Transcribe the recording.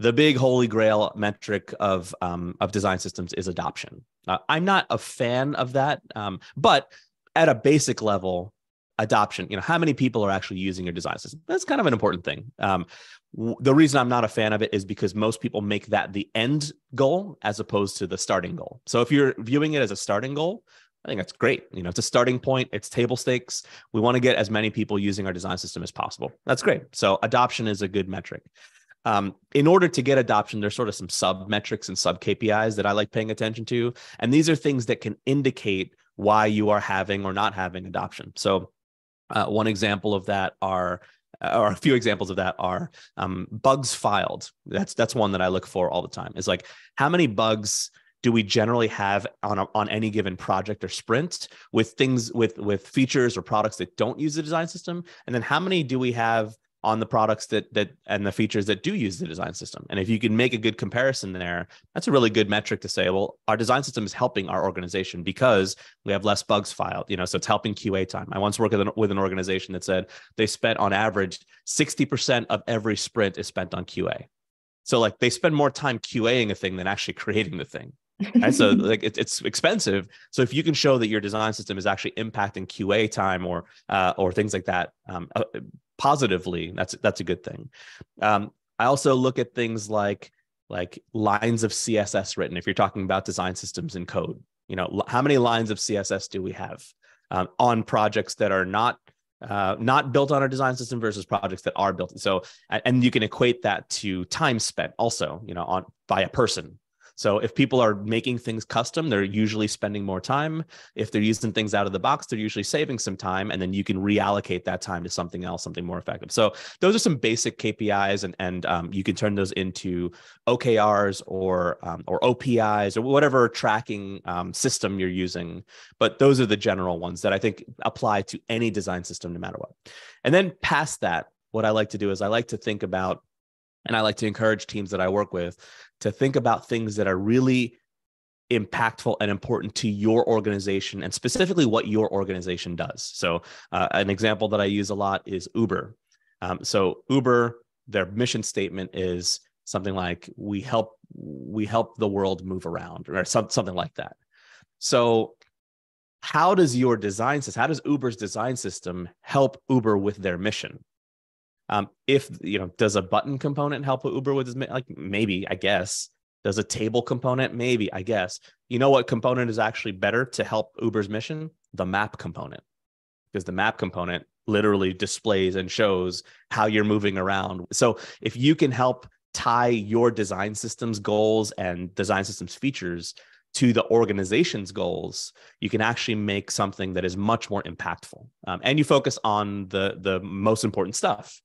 the big holy grail metric of design systems is adoption. I'm not a fan of that, but at a basic level, adoption, how many people are actually using your design system? That's kind of an important thing. The reason I'm not a fan of it is because most people make that the end goal as opposed to the starting goal. So if you're viewing it as a starting goal, I think that's great. It's a starting point. It's table stakes. We want to get as many people using our design system as possible. That's great. So adoption is a good metric. In order to get adoption, there's sort of some sub metrics and sub KPIs that I like paying attention to. And these are things that can indicate why you are having or not having adoption. So one example of that or a few examples of that are bugs filed. That's one that I look for all the time. Is like, how many bugs do we generally have on any given project or sprint with things with features or products that don't use the design system? And then how many do we have on the products that and the features that do use the design system? And if you can make a good comparison there, that's a really good metric to say, well, our design system is helping our organization because we have less bugs filed, so it's helping QA time. I once worked with an organization that said they spent on average 60% of every sprint is spent on QA. So like they spend more time QAing a thing than actually creating the thing. Right? So like it's expensive. So if you can show that your design system is actually impacting QA time or things like that positively, that's a good thing. I also look at things like lines of CSS written. If you're talking about design systems and code, how many lines of CSS do we have on projects that are not built on our design system versus projects that are built. So, and you can equate that to time spent also, by a person. So if people are making things custom, they're usually spending more time. If they're using things out of the box, they're usually saving some time, and then you can reallocate that time to something else, something more effective. So those are some basic KPIs, and you can turn those into OKRs or OPIs or whatever tracking system you're using. But those are the general ones that I think apply to any design system, no matter what. And then past that, what I like to do is I like to think about, and I like to encourage teams that I work with to think about things that are really impactful and important to your organization and specifically what your organization does. So an example that I use a lot is Uber. So Uber, their mission statement is something like, we help the world move around, or something like that. So how does Uber's design system help Uber with their mission? Does a button component help Uber with his, maybe, I guess. Does a table component? Maybe, I guess. You know what component is actually better to help Uber's mission? The map component. Because the map component literally displays and shows how you're moving around. So if you can help tie your design system's goals and design system's features to the organization's goals, you can actually make something that is much more impactful. And you focus on the most important stuff.